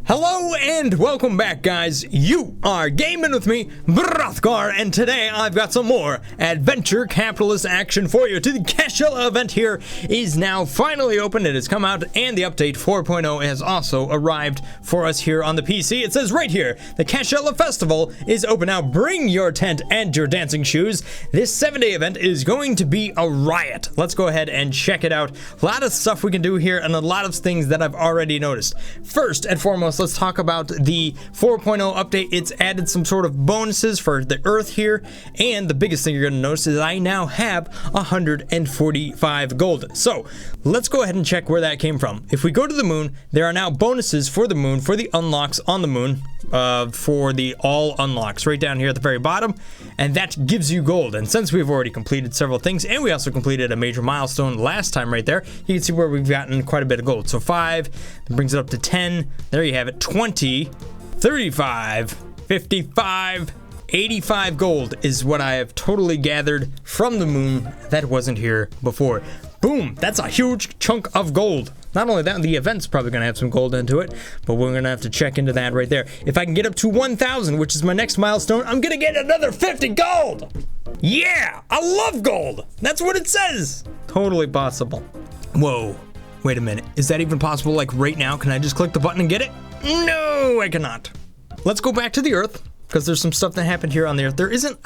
Hello and welcome back, guys. You are gaming with me, Mr-Brothgar, and today I've got some more AdVenture capitalist action for you. The Cashella event here is now finally open. It has come out, and the update 4.0 has also arrived for us here on the PC. It says right here, the Cashella Festival is open now. Bring your tent and your dancing shoes. This 7-day event is going to be a riot. Let's go ahead and check it out. A lot of stuff we can do here, and a lot of things that I've already noticed. First and foremost, let's talk about the 4.0 update. It's added some sort of bonuses for the Earth here, and the biggest thing you're going to notice is I now have 145 gold. So let's go ahead and check where that came from. If we go to the moon, there are now bonuses for the moon, for the unlocks on the moon, for the all unlocks right down here at the very bottom, and that gives you gold. And since we've already completed several things, and we also completed a major milestone last time right there, you can see where we've gotten quite a bit of gold. So 5, that brings it up to 10, there you have it, 20, 35, 55, 85 gold is what I have totally gathered from the moon that wasn't here before. Boom, that's a huge chunk of gold. Not only that, the event's probably gonna have some gold into it, but we're gonna have to check into that right there. If I can get up to 1,000, which is my next milestone, I'm gonna get another 50 gold. Yeah, I love gold. That's what it says. Totally possible. Whoa, wait a minute. Is that even possible, like right now? Can I just click the button and get it? No, I cannot. Let's go back to the Earth, because there's some stuff that happened here on the Earth. There isn't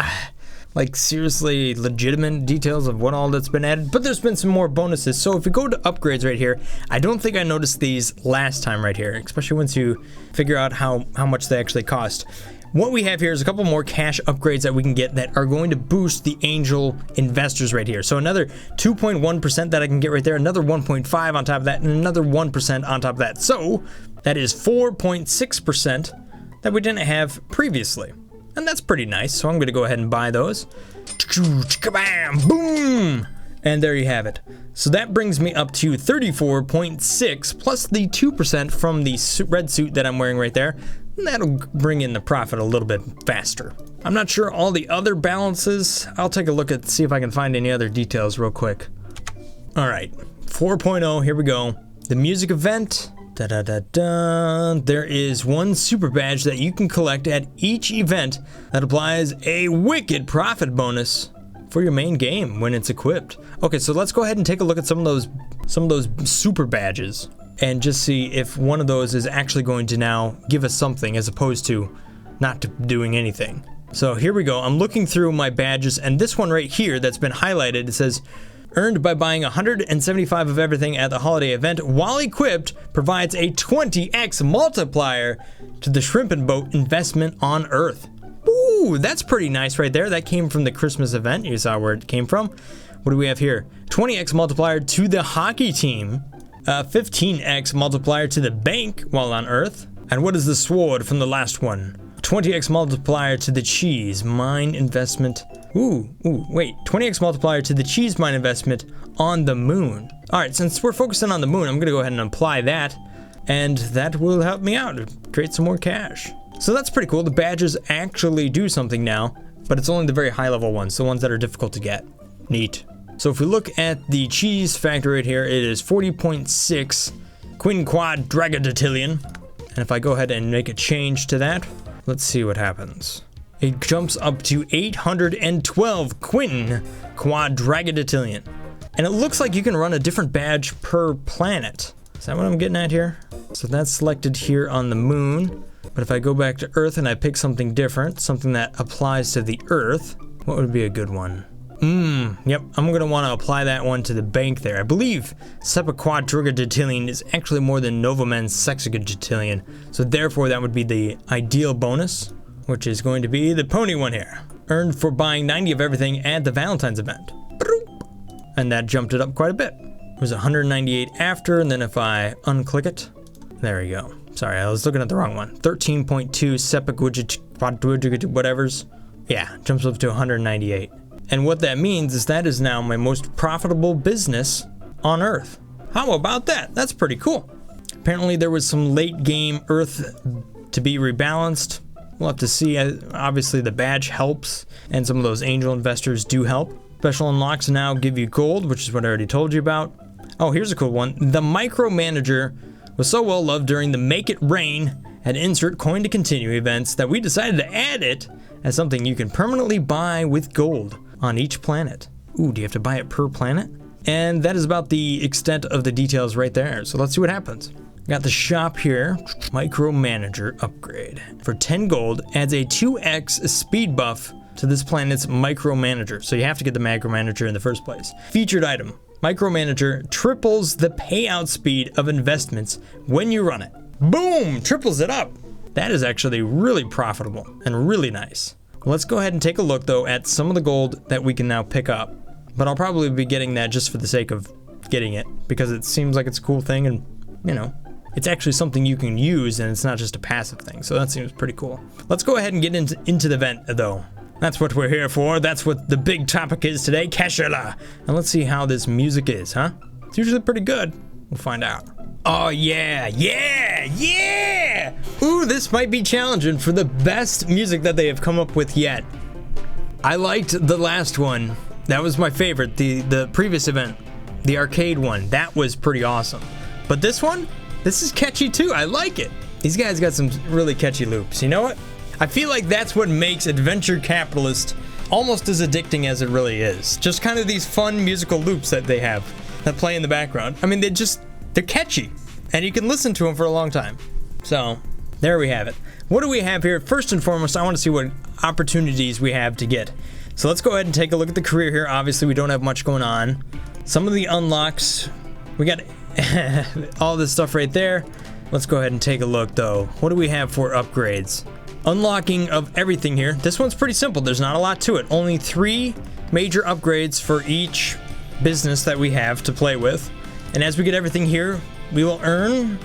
like seriously legitimate details of what all that's been added, but there's been some more bonuses. So if we go to upgrades right here, I don't think I noticed these last time right here, especially once you figure out how much they actually cost. What we have here is a couple more cash upgrades that we can get that are going to boost the angel investors right here. So another 2.1% that I can get right there, another 1.5 on top of that, and another 1% on top of that. So that is 4.6% that we didn't have previously. And that's pretty nice, so I'm going to go ahead and buy those. Kabam! Boom! And there you have it. So that brings me up to 34.6 plus the 2% from the red suit that I'm wearing right there. And that'll bring in the profit a little bit faster. I'm not sure all the other balances. I'll take a look at see if I can find any other details real quick. All right, 4.0, here we go. The music event. There is one super badge that you can collect at each event that applies a wicked profit bonus for your main game when it's equipped. Okay, so let's go ahead and take a look at some of those super badges and just see if one of those is actually going to now give us something as opposed to not doing anything. So here we go. I'm looking through my badges, and this one right here that's been highlighted, it says earned by buying 175 of everything at the holiday event while equipped provides a 20x multiplier to the shrimp and boat investment on Earth. Ooh, that's pretty nice right there. That came from the Christmas event. You saw where it came from. What do we have here? 20x multiplier to the hockey team, 15x multiplier to the bank while on Earth. And what is the sword from the last one? 20x multiplier to the cheese mine investment. Wait, 20x multiplier to the cheese mine investment on the moon. All right, since we're focusing on the moon, I'm gonna go ahead and apply that, and that will help me out, create some more cash. So that's pretty cool. The badges actually do something now, but it's only the very high level ones, the ones that are difficult to get. Neat. So if we look at the cheese factor right here, it is 40.6 quinquadragadillion. And if I go ahead and make a change to that, let's see what happens. It jumps up to 812 quinquadragadillion. And it looks like you can run a different badge per planet. Is that what I'm getting at here? So that's selected here on the moon. But if I go back to Earth and I pick something different, something that applies to the Earth, what would be a good one? Yep, I'm gonna wanna apply that one to the bank there. I believe sepaquadragadillion is actually more than Novomen's sexagadillion. So therefore that would be the ideal bonus, which is going to be the pony one here. Earned for buying 90 of everything at the Valentine's event. And that jumped it up quite a bit. It was 198 after, and then if I unclick it, there we go. Sorry, I was looking at the wrong one. 13.2 sepaquadragadillion whatevers. Yeah, jumps up to 198. And what that means is that is now my most profitable business on Earth. How about that? That's pretty cool. Apparently there was some late game Earth to be rebalanced. We'll have to see. Obviously the badge helps, and some of those angel investors do help. Special unlocks now give you gold, which is what I already told you about. Oh, here's a cool one. The micromanager was so well loved during the Make It Rain at insert coin to continue events that we decided to add it as something you can permanently buy with gold on each planet. Ooh, do you have to buy it per planet? And that is about the extent of the details right there. So let's see what happens. Got the shop here. Micromanager upgrade. For 10 gold, adds a 2x speed buff to this planet's micromanager. So you have to get the micromanager in the first place. Featured item. Micromanager triples the payout speed of investments when you run it. Boom! Triples it up. That is actually really profitable and really nice. Let's go ahead and take a look though at some of the gold that we can now pick up. But I'll probably be getting that just for the sake of getting it, because it seems like it's a cool thing and, you know, it's actually something you can use and it's not just a passive thing. So that seems pretty cool. Let's go ahead and get into the event though. That's what we're here for. That's what the big topic is today, Cashella. And let's see how this music is, huh? It's usually pretty good. We'll find out. Oh yeah, yeah, yeah! Ooh, this might be challenging for the best music that they have come up with yet. I liked the last one. That was my favorite, the previous event, the arcade one. That was pretty awesome. But this one, this is catchy too. I like it. These guys got some really catchy loops. You know what? I feel like that's what makes Adventure Capitalist almost as addicting as it really is. Just kind of these fun musical loops that they have that play in the background. I mean, they're catchy and you can listen to them for a long time. So there we have it. What do we have here? First and foremost, I want to see what opportunities we have to get. So let's go ahead and take a look at the career here. Obviously, we don't have much going on. Some of the unlocks, we got all this stuff right there. Let's go ahead and take a look though. What do we have for upgrades? Unlocking of everything here. This one's pretty simple. There's not a lot to it. Only 3 major upgrades for each business that we have to play with. And as we get everything here, we will earn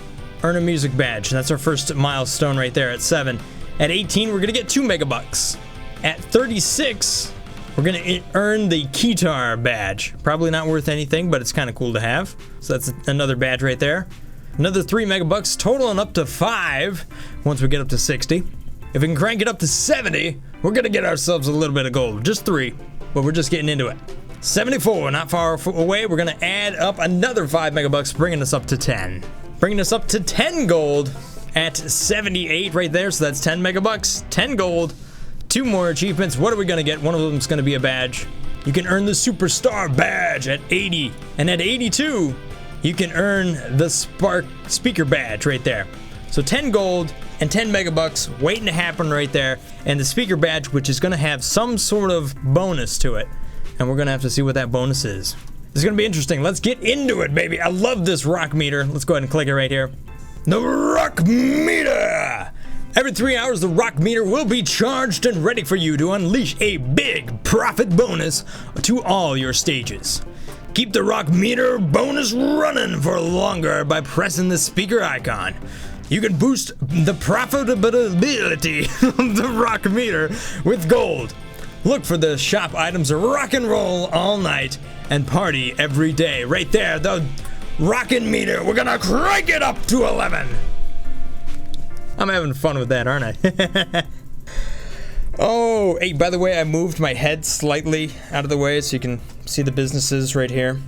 a music badge. That's our first milestone right there at 7. At 18, we're gonna get 2 megabucks. At 36, we're gonna earn the Keytar badge. Probably not worth anything, but it's kind of cool to have. So that's another badge right there. Another 3 megabucks, totaling up to 5 once we get up to 60. If we can crank it up to 70, we're gonna get ourselves a little bit of gold. Just 3, but we're just getting into it. 74, not far away. We're gonna add up another 5 megabucks, bringing us up to 10. Bringing us up to 10 gold at 78 right there. So that's 10 megabucks, 10 gold, 2 more achievements. What are we gonna get? One of them is gonna be a badge. You can earn the Superstar badge at 80, and at 82, you can earn the Speaker badge right there. So 10 gold and 10 megabucks waiting to happen right there, and the Speaker badge, which is gonna have some sort of bonus to it, and we're gonna have to see what that bonus is. This is gonna be interesting. Let's get into it, baby. I love this rock meter. Let's go ahead and click it right here. The rock meter! Every 3 hours, the rock meter will be charged and ready for you to unleash a big profit bonus to all your stages. Keep the rock meter bonus running for longer by pressing the speaker icon. You can boost the profitability of the rock meter with gold. Look for the shop items rock and roll all night and party every day. Right there, the rockin' meter. We're gonna crank it up to 11. I'm having fun with that, aren't I? Oh, hey, by the way, I moved my head slightly out of the way so you can see the businesses right here.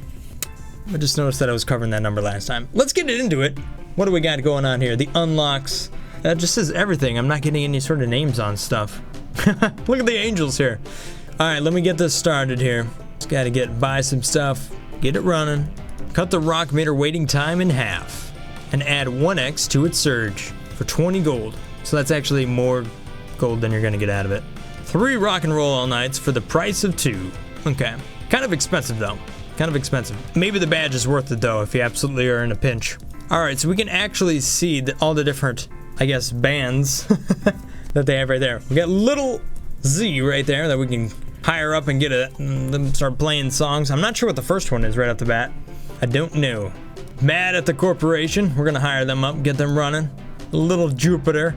I just noticed that I was covering that number last time. Let's get into it. What do we got going on here? The unlocks. That just says everything. I'm not getting any sort of names on stuff. Look at the angels here. All right, let me get this started here. Just got to buy some stuff, get it running, cut the rock meter waiting time in half, and add 1x to its surge for 20 gold. So that's actually more gold than you're gonna get out of it. 3 rock and roll all nights for the price of 2. Okay, kind of expensive though. Kind of expensive. Maybe the badge is worth it though if you absolutely are in a pinch. All right, so we can actually see all the different, I guess, bands that they have right there. We got Little Z right there that we can hire up and get them start playing songs. I'm not sure what the first one is right off the bat. I don't know. Mad at the Corporation. We're gonna hire them up, get them running. Little Jupiter,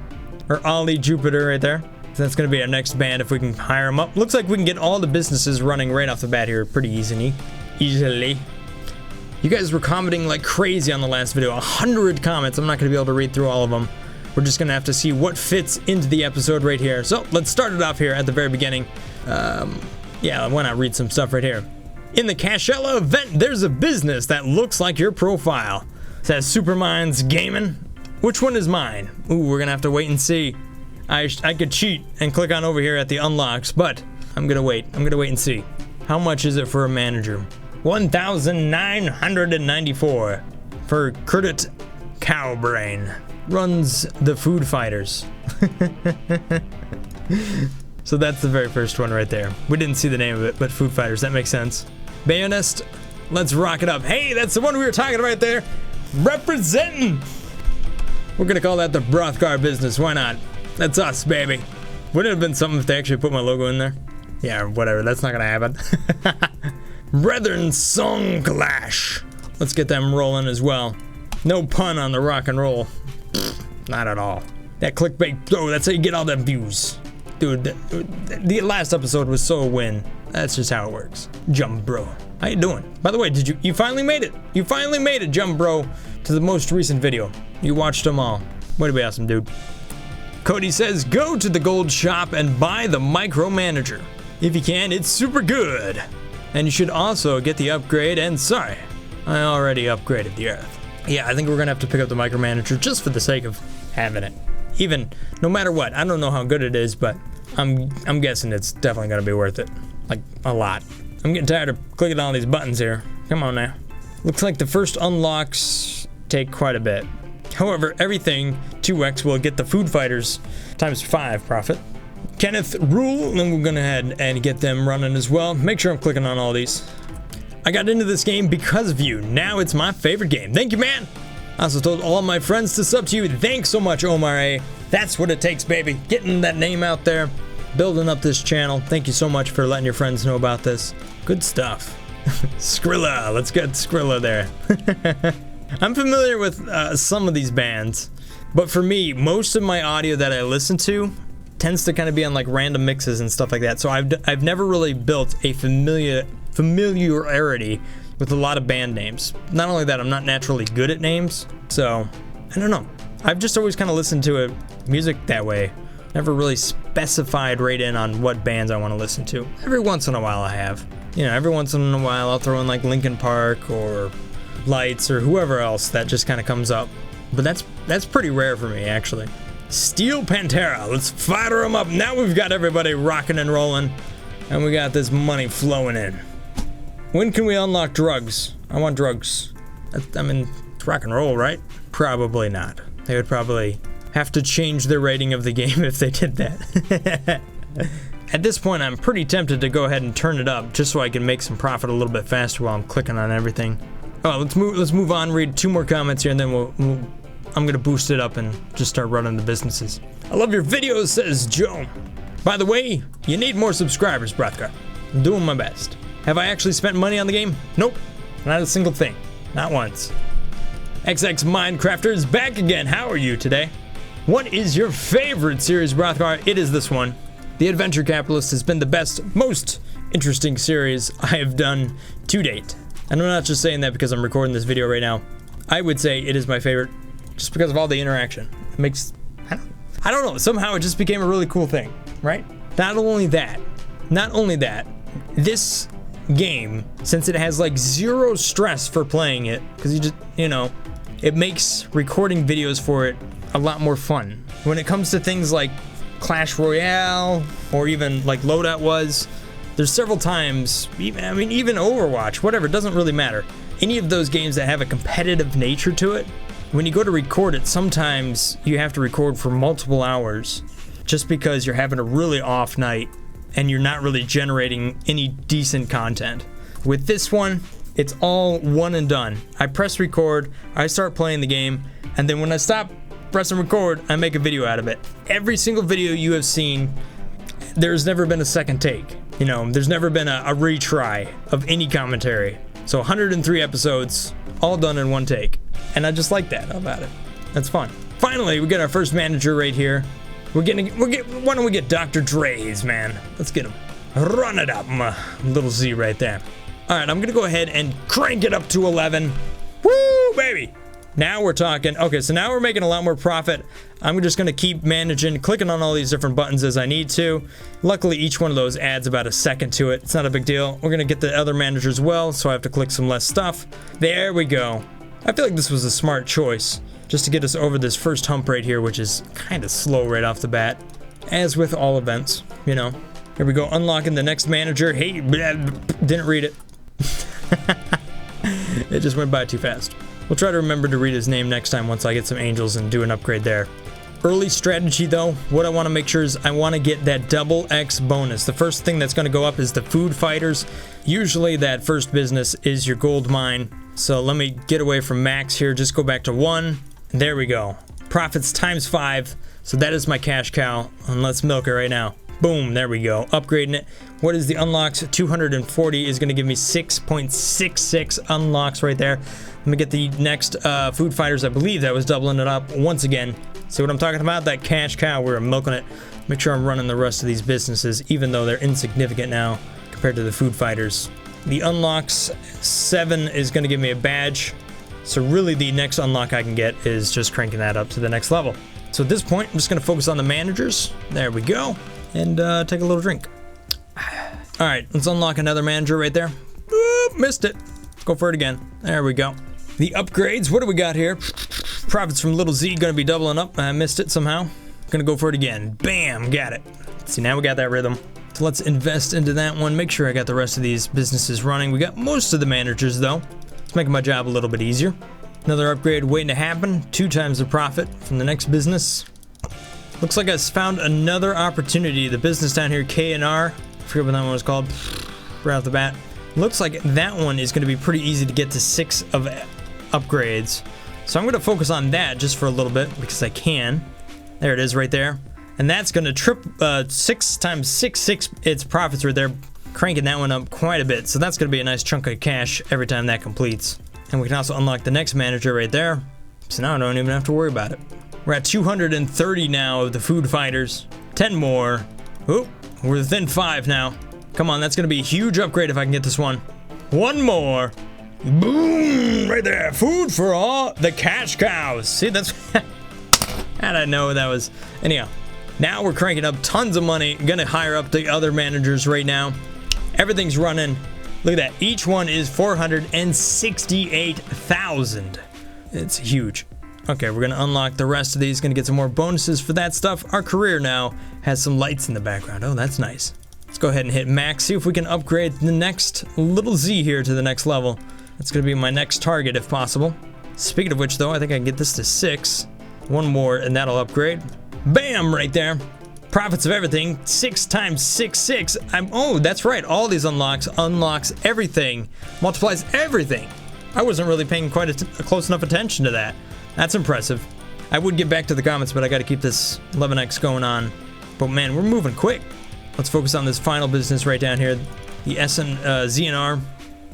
or Ollie Jupiter right there. So that's gonna be our next band if we can hire them up. Looks like we can get all the businesses running right off the bat here pretty easily. You guys were commenting like crazy on the last video. 100 comments. I'm not gonna be able to read through all of them. We're just gonna have to see what fits into the episode right here. So let's start it off here at the very beginning. Yeah, why not read some stuff right here? In the Cashella event, there's a business that looks like your profile. It says Superminds Gaming. Which one is mine? Ooh, we're gonna have to wait and see. I could cheat and click on over here at the unlocks, but I'm gonna wait. I'm gonna wait and see. How much is it for a manager? 1,994 for Credit Cowbrain. Runs the Food Fighters. So that's the very first one right there. We didn't see the name of it, but Food Fighters, that makes sense. Bayonest, let's rock it up. Hey, that's the one we were talking about right there. Representing. We're gonna call that the Brothgar business, why not? That's us, baby. Wouldn't it have been something if they actually put my logo in there? Yeah, whatever, that's not gonna happen. Brethren Song Clash. Let's get them rolling as well. No pun on the rock and roll. Not at all. That clickbait, oh, that's how you get all them views. Dude, the last episode was so a win. That's just how it works. Jump Bro. How you doing? By the way, you finally made it. You finally made it, Jump Bro, to the most recent video. You watched them all. Way to be awesome, dude. Cody says, go to the gold shop and buy the micromanager. If you can, it's super good. And you should also get the upgrade, and sorry, I already upgraded the earth. Yeah, I think we're gonna have to pick up the micromanager just for the sake of having it. Even, no matter what, I don't know how good it is, but I'm guessing it's definitely gonna be worth it. Like, a lot. I'm getting tired of clicking on all these buttons here. Come on now. Looks like the first unlocks take quite a bit. However, everything 2x will get the Food Fighters ×5 profit. Kenneth Rule, and we're gonna head and get them running as well. Make sure I'm clicking on all these. I got into this game because of you. Now it's my favorite game. Thank you, man. I also told all my friends to sub to you. Thanks so much, Omar A. That's what it takes, baby. Getting that name out there, building up this channel. Thank you so much for letting your friends know about this. Good stuff. Skrilla, let's get Skrilla there. I'm familiar with some of these bands, but for me, most of my audio that I listen to tends to kind of be on like random mixes and stuff like that. So I've never really built a familiarity with a lot of band names. Not only that, I'm not naturally good at names, so I don't know. I've just always kind of listened to music that way. Never really specified right in on what bands I want to listen to. Every once in a while I have. You know, every once in a while I'll throw in like Linkin Park or Lights or whoever else that just kind of comes up. But that's pretty rare for me, actually. Steel Pantera, let's fire them up. Now we've got everybody rocking and rolling, and we got this money flowing in. When can we unlock drugs? I want drugs. I mean, it's rock and roll, right? Probably not. They would probably have to change the rating of the game if they did that. At this point, I'm pretty tempted to go ahead and turn it up just so I can make some profit a little bit faster while I'm clicking on everything. Oh, let's move on, read 2 more comments here, and then I'm gonna boost it up and just start running the businesses. I love your videos, says Joe. By the way, you need more subscribers, Brothgar. I'm doing my best. Have I actually spent money on the game? Nope, not a single thing, not once. XX Minecrafter is back again. How are you today? What is your favorite series, Brothgar? It is this one. The Adventure Capitalist has been the best, most interesting series I have done to date. And I'm not just saying that because I'm recording this video right now. I would say it is my favorite just because of all the interaction. It makes, I don't know, somehow it just became a really cool thing, right? Not only that, this game, since it has like 0 stress for playing it, because you know, it makes recording videos for it a lot more fun. When it comes to things like Clash Royale, or even like Loadout was, there's several times, even Overwatch, whatever, it doesn't really matter. Any of those games that have a competitive nature to it, when you go to record it, sometimes you have to record for multiple hours just because you're having a really off night and you're not really generating any decent content. With this one, it's all one and done. I press record, I start playing the game, and then when I stop pressing record, I make a video out of it. Every single video you have seen, there's never been a second take. You know, there's never been a retry of any commentary. So 103 episodes, all done in one take. And I just like that about it. That's fun. Finally, we get our first manager right here. Why don't we get Dr. Dre's, man? Let's get him. Run it up, my little Z right there. All right, I'm gonna go ahead and crank it up to 11. Woo, baby. Now we're talking. Okay, so now we're making a lot more profit. I'm just gonna keep managing, clicking on all these different buttons as I need to. Luckily, each one of those adds about a second to it. It's not a big deal. We're gonna get the other manager as well, so I have to click some less stuff. There we go. I feel like this was a smart choice. just to get us over this first hump right here, which is kind of slow right off the bat, as with all events, you know. Here we go, unlocking the next manager. Hey, didn't read it. It just went by too fast. We'll try to remember to read his name next time once I get some angels and do an upgrade there. Early strategy though, what I want to make sure is I want to get that double X bonus. The first thing that's going to go up is the food fighters. Usually that first business is your gold mine. So let me get away from max here, just go back to 1. There we go. Profits times 5. So that is my cash cow, and let's milk it right now. Boom, there we go, upgrading it. What is the unlocks? 240 is gonna give me 6.66 unlocks right there. Let me get the next food fighters. I believe that was doubling it up once again. See what I'm talking about? That cash cow, we're milking it. Make sure I'm running the rest of these businesses, even though they're insignificant now compared to the food fighters. The unlocks, 7 is gonna give me a badge. So really the next unlock I can get is just cranking that up to the next level. So at this point, I'm just gonna focus on the managers. There we go. And take a little drink. All right, let's unlock another manager right there. Boop, missed it. Go for it again. There we go. The upgrades, what do we got here? Profits from Little Z gonna be doubling up. I missed it somehow. Gonna go for it again. Bam, got it. See, now we got that rhythm. So let's invest into that one. Make sure I got the rest of these businesses running. We got most of the managers though. It's making my job a little bit easier. Another upgrade waiting to happen. 2 times the profit from the next business. Looks like I found another opportunity. The business down here, K&R. I forget what that one was called. Right off the bat. Looks like that one is going to be pretty easy to get to 6 of upgrades. So I'm going to focus on that just for a little bit because I can. There it is right there. And that's going to 6 times 6 its profits right there. Cranking that one up quite a bit. So that's going to be a nice chunk of cash every time that completes. And we can also unlock the next manager right there. So now I don't even have to worry about it. We're at 230 now of the food fighters. 10 more. Oop, we're within 5 now. Come on, that's gonna be a huge upgrade if I can get this one. 1 more. Boom, right there. Food for all the cash cows. See, that's, how'd I know that was, anyhow. Now we're cranking up tons of money. Gonna hire up the other managers right now. Everything's running. Look at that, each one is 468,000. It's huge. Okay, we're gonna unlock the rest of these, gonna get some more bonuses for that stuff. Our career now has some lights in the background. Oh, that's nice. Let's go ahead and hit max, see if we can upgrade the next Little Z here to the next level. That's gonna be my next target if possible. Speaking of which though, I think I can get this to 6. 1 more and that'll upgrade. Bam, right there. Profits of everything, 6 times 6. Oh, that's right, all these unlocks everything, multiplies everything. I wasn't really paying quite a close enough attention to that. That's impressive. I would get back to the comments, but I gotta keep this 11x going on. But man, we're moving quick. Let's focus on this final business right down here. The ZNR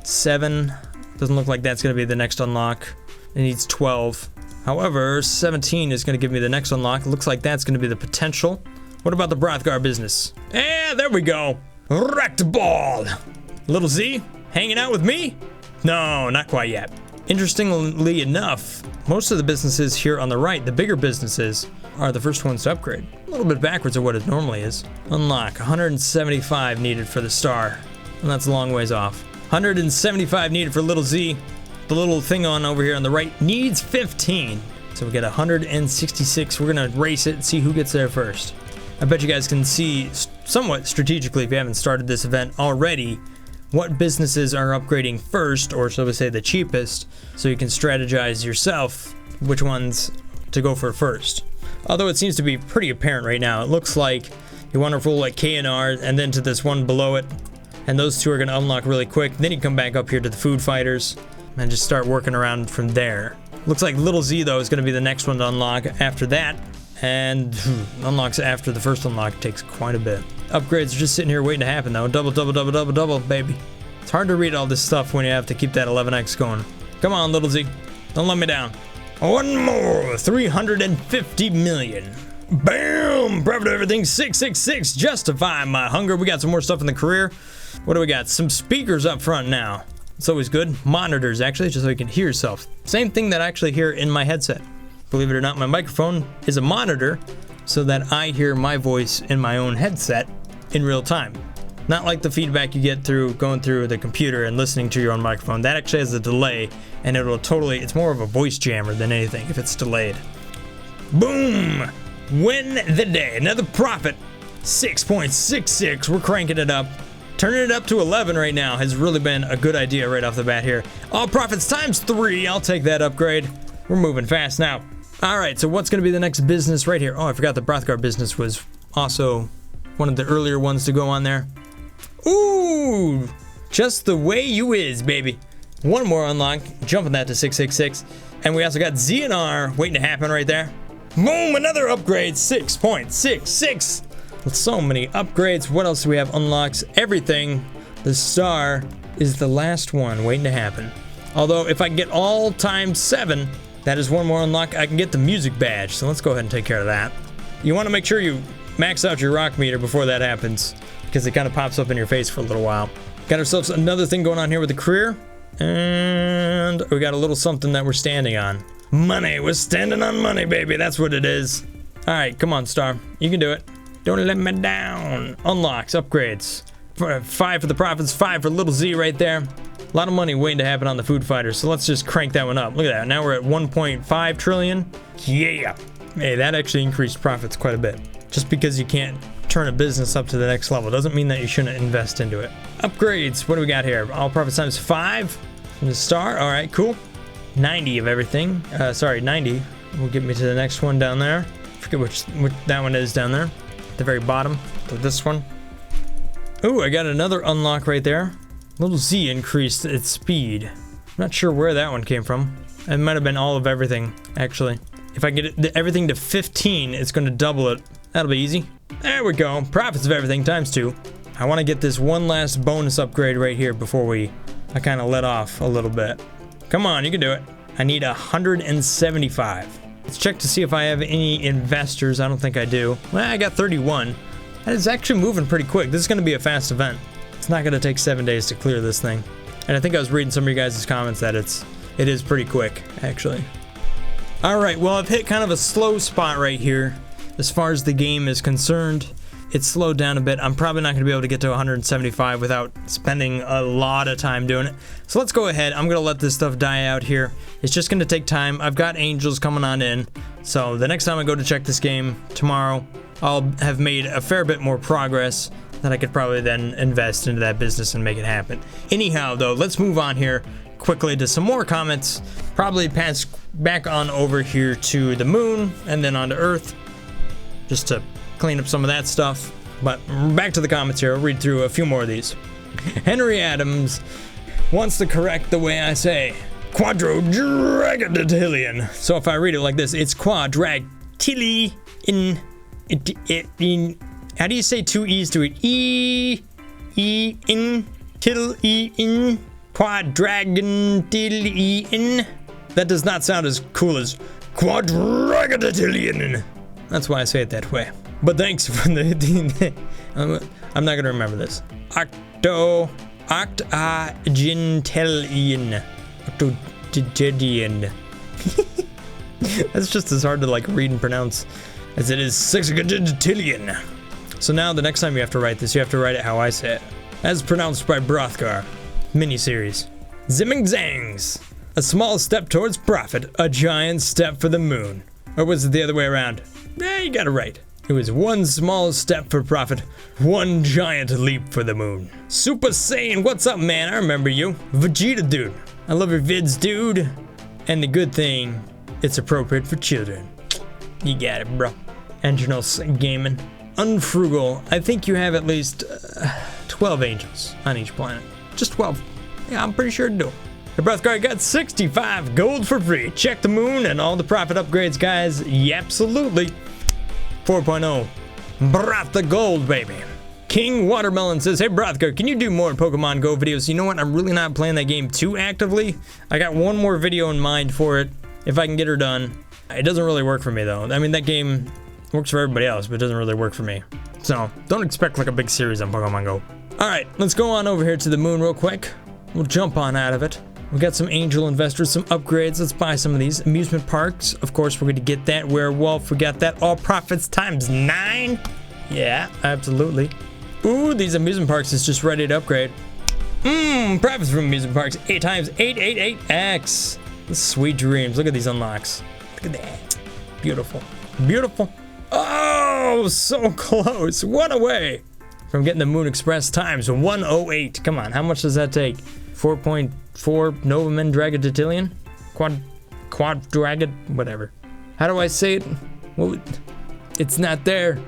7. Doesn't look like that's gonna be the next unlock. It needs 12. However, 17 is gonna give me the next unlock. It looks like that's gonna be the potential. What about the Brothgar business? Yeah, there we go. Wrecked ball. Little Z, hanging out with me? No, not quite yet. Interestingly enough, most of the businesses here on the right, the bigger businesses, are the first ones to upgrade. A little bit backwards of what it normally is. Unlock, 175 needed for the star. And that's a long ways off. 175 needed for Little Z. The little thing on over here on the right needs 15. So we get 166. We're gonna race it and see who gets there first. I bet you guys can see somewhat strategically, if you haven't started this event already, what businesses are upgrading first, or so to say the cheapest, so you can strategize yourself which ones to go for first. Although it seems to be pretty apparent right now. It looks like you want to roll like K&R and then to this one below it, and those 2 are going to unlock really quick. Then you come back up here to the food fighters and just start working around from there. Looks like Little Z though is going to be the next one to unlock after that, and unlocks after the first unlock. Takes quite a bit. Upgrades are just sitting here waiting to happen though. Double, baby. It's hard to read all this stuff when you have to keep that 11x going. Come on, Little Z. Don't let me down. 1 more. 350 million. Bam! Profit of everything. 666. Justify my hunger. We got some more stuff in the career. What do we got? Some speakers up front now. It's always good. Monitors, actually, just so you can hear yourself. Same thing that I actually hear in my headset. Believe it or not, my microphone is a monitor so that I hear my voice in my own headset in real time. Not like the feedback you get through going through the computer and listening to your own microphone. That actually has a delay, and it's more of a voice jammer than anything if it's delayed. Boom! Win the day. Another profit. 6.66. We're cranking it up. Turning it up to 11 right now has really been a good idea right off the bat here. All profits times 3. I'll take that upgrade. We're moving fast now. All right, so what's going to be the next business right here? Oh, I forgot the Brothgar business was also one of the earlier ones to go on there. Ooh, just the way you is, baby. One more unlock, jumping that to 666. And we also got ZNR waiting to happen right there. Boom, another upgrade, 6.66. With so many upgrades, what else do we have? Unlocks everything. The star is the last one waiting to happen. Although, if I can get all times 7, that is one more unlock. I can get the music badge, so let's go ahead and take care of that. You want to make sure you max out your rock meter before that happens, because it kind of pops up in your face for a little while. Got ourselves another thing going on here with the career, and we got a little something that we're standing on. Money. We're standing on money, baby. That's what it is. All right, come on, Star. You can do it. Don't let me down. Unlocks, upgrades. 5 for the profits, 5 for little Z right there. A lot of money waiting to happen on the food fighter, so let's just crank that one up. Look at that. Now we're at 1.5 trillion. Yeah. Hey, that actually increased profits quite a bit. Just because you can't turn a business up to the next level doesn't mean that you shouldn't invest into it. Upgrades. What do we got here? All profits times 5 from the star. All right, cool. 90 of everything. 90 will get me to the next one down there. Forget which that one is down there. At the very bottom. So this one. Ooh, I got another unlock right there. Little Z increased its speed. I'm not sure where that one came from. It might have been all of everything, actually. If I get everything to 15, it's going to double it. That'll be easy. There we go. Profits of everything times 2. I want to get this one last bonus upgrade right here before I kind of let off a little bit. Come on, you can do it. I need 175. Let's check to see if I have any investors. I don't think I do. Well, I got 31. That is actually moving pretty quick. This is going to be a fast event. It's not going to take 7 days to clear this thing. And I think I was reading some of you guys' comments that it is pretty quick, actually. All right, well, I've hit kind of a slow spot right here. As far as the game is concerned, it's slowed down a bit. I'm probably not going to be able to get to 175 without spending a lot of time doing it. So let's go ahead. I'm going to let this stuff die out here. It's just going to take time. I've got angels coming on in. So the next time I go to check this game tomorrow, I'll have made a fair bit more progress that I could probably then invest into that business and make it happen. Anyhow, though, let's move on here quickly to some more comments. Probably pass back on over here to the moon and then onto Earth, just to clean up some of that stuff. But back to the comments here. I'll read through a few more of these. Henry Adams wants to correct the way I say quadrodragotillion. So if I read it like this, it's quadractillion. How do you say 2 E's to it? E-in, till-e-in, quadragontillion. That does not sound as cool as quadragotillion. That's why I say it that way. But thanks for the I'm not gonna remember this. Octogentillion. Octogentillion. That's just as hard to like read and pronounce as it is sexagentillion. So now the next time you have to write this, you have to write it how I say it. As pronounced by Brothgar. Miniseries. Zimming Zangs. A small step towards profit, a giant step for the moon. Or was it the other way around? You got it right. It was one small step for profit, one giant leap for the moon. Super Saiyan, what's up, man? I remember you. Vegeta, dude. I love your vids, dude. And the good thing, it's appropriate for children. You got it, bro. Angelos Gaming. Unfrugal. I think you have at least 12 angels on each planet. Just 12. Yeah, I'm pretty sure to do it. The Brothgar got 65 gold for free. Check the moon and all the profit upgrades, guys. Yeah, absolutely. 4.0. Broth the gold, baby. King Watermelon says, hey, Brothgar, can you do more Pokemon Go videos? You know what? I'm really not playing that game too actively. I got one more video in mind for it, if I can get her done. It doesn't really work for me, though. I mean, that game works for everybody else, but it doesn't really work for me. So, don't expect like a big series on Pokemon Go. All right, let's go on over here to the moon real quick. We'll jump on out of it. We got some angel investors, some upgrades. Let's buy some of these. Amusement parks. Of course, we're going to get that. Werewolf, we got that. All profits times 9. Yeah, absolutely. Ooh, these amusement parks is just ready to upgrade. Profits from amusement parks 8 times 888x. Sweet dreams. Look at these unlocks. Look at that. Beautiful. Beautiful. Oh, so close. What a way from getting the Moon Express times 108. Come on, how much does that take? 4.4 Nova Men Dragatillion? Quad Dragon? Whatever. How do I say it? Well, it's not there.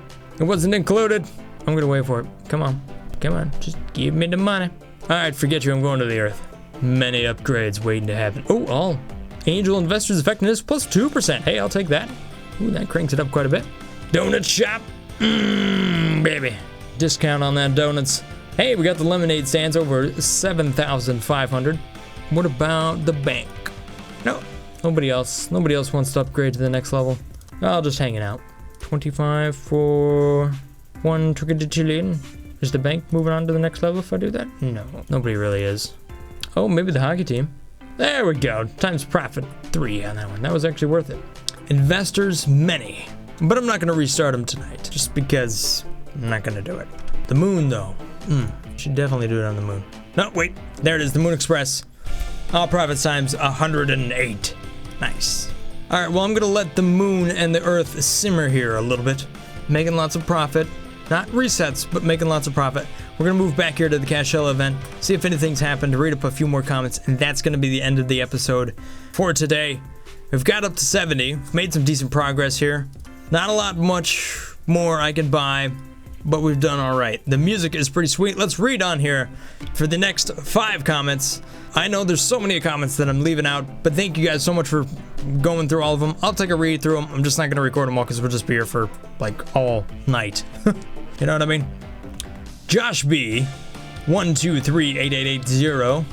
It wasn't included. I'm gonna wait for it. Come on. Come on. Just give me the money. Alright, forget you. I'm going to the Earth. Many upgrades waiting to happen. Oh, all. Angel Investors Effectiveness plus 2%. Hey, I'll take that. Ooh, that cranks it up quite a bit. Donut shop. Baby. Discount on that donuts. Hey, we got the lemonade stands over 7,500. What about the bank? No, nobody else. Nobody else wants to upgrade to the next level. I'll just hang it out. 25 for 1 trigatillion. Is the bank moving on to the next level if I do that? No, nobody really is. Oh, maybe the hockey team. There we go. Times profit 3 on that one. That was actually worth it. Investors, many. But I'm not going to restart them tonight. Just because I'm not going to do it. The moon, though. Should definitely do it on the moon. No, wait. There it is. The Moon Express. All profits times 108. Nice. All right, well, I'm going to let the moon and the earth simmer here a little bit. Making lots of profit. Not resets, but making lots of profit. We're going to move back here to the Cashella event, see if anything's happened, read up a few more comments, and that's going to be the end of the episode for today. We've got up to 70, made some decent progress here. Not a lot much more I can buy, but we've done all right. The music is pretty sweet. Let's read on here for the next 5 comments. I know there's so many comments that I'm leaving out, but thank you guys so much for going through all of them. I'll take a read through them. I'm just not going to record them all because we'll just be here for like all night. You know what I mean? Josh B, 1238880.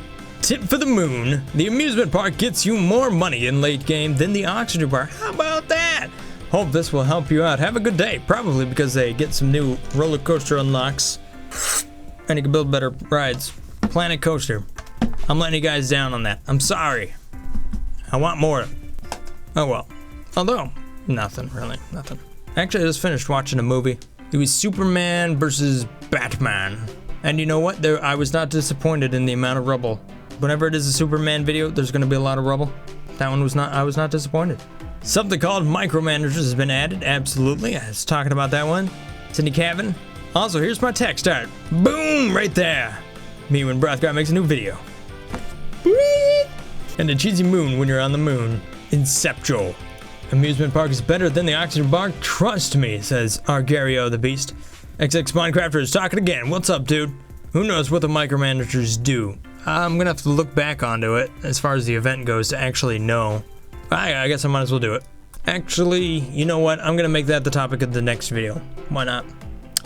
Tip for the moon. The amusement park gets you more money in late game than the oxygen bar. How about that? Hope this will help you out. Have a good day. Probably because they get some new roller coaster unlocks. And you can build better rides. Planet Coaster. I'm letting you guys down on that. I'm sorry. I want more. Oh well. Although, nothing really. Nothing. Actually, I just finished watching a movie. It was Superman versus Batman. And you know what? I was not disappointed in the amount of rubble. Whenever it is a Superman video, there's going to be a lot of rubble. That one was not, I was not disappointed. Something called micromanagers has been added. Absolutely. I was talking about that one. Cindy Cavan. Also, here's my text art. Boom! Right there. Me when Brothgar makes a new video. And a cheesy moon when you're on the moon. Inceptual. Amusement park is better than the oxygen bar. Trust me, says Argario the Beast. XX Minecrafter is talking again. What's up, dude? Who knows what the micromanagers do? I'm gonna have to look back onto it as far as the event goes to actually know. I guess I might as well do it. Actually, you know what? I'm gonna make that the topic of the next video. Why not?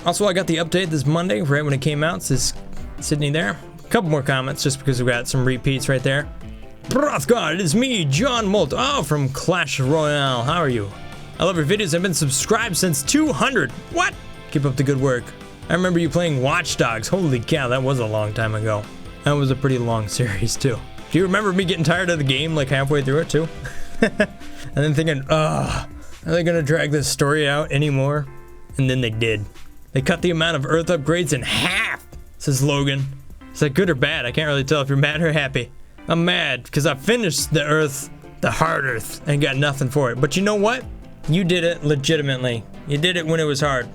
Also, I got the update this Monday, right when it came out. Says Sydney there. A couple more comments just because we got some repeats right there. Brothgar, it is me, John Molt. Oh, from Clash Royale. How are you? I love your videos. I've been subscribed since 200. What? Keep up the good work. I remember you playing Watch Dogs. Holy cow, that was a long time ago. That was a pretty long series, too. Do you remember me getting tired of the game, like halfway through it, too? And then thinking, are they gonna drag this story out anymore? And then they did. They cut the amount of Earth upgrades in half, says Logan. Is that good or bad? I can't really tell if you're mad or happy. I'm mad because I finished the Earth, the hard Earth, and got nothing for it. But you know what? You did it legitimately. You did it when it was hard.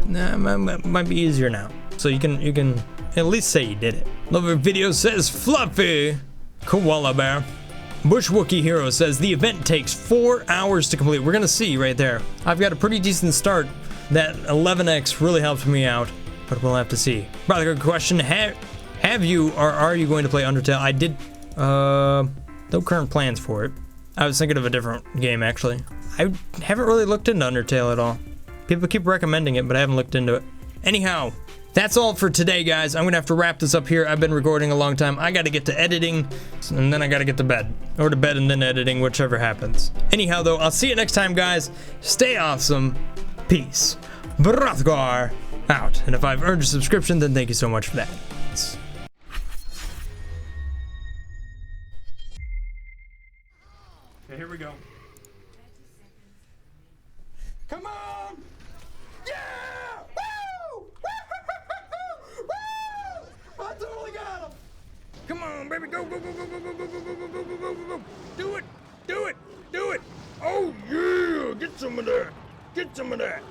Nah, might be easier now. So you can at least say you did it. Love your video, says Fluffy. Koala Bear. Bush Wookie Hero says the event takes 4 hours to complete. We're gonna see right there. I've got a pretty decent start. That 11x really helped me out, but we'll have to see. Probably a good question. Have you or are you going to play Undertale? I did. No current plans for it. I was thinking of a different game actually. I haven't really looked into Undertale at all. People keep recommending it, but I haven't looked into it. Anyhow, that's all for today, guys. I'm gonna have to wrap this up here. I've been recording a long time. I gotta get to editing, and then I gotta get to bed. Or to bed and then editing, whichever happens. Anyhow, though, I'll see you next time, guys. Stay awesome. Peace. Brothgar out. And if I've earned a subscription, then thank you so much for that. Okay, here we go. Come on! Yeah! Woo! Do it! Do it! Do it! Oh yeah! Get some of that! Get some of that!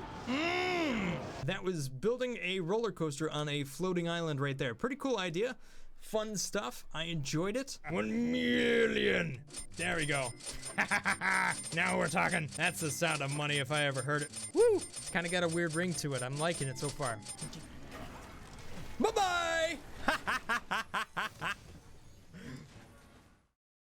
That was building a roller coaster on a floating island right there. Pretty cool idea. Fun stuff. I enjoyed it. 1 million! There we go. Now we're talking. That's the sound of money if I ever heard it. Woo! It's kind of got a weird ring to it. I'm liking it so far. Bye-bye!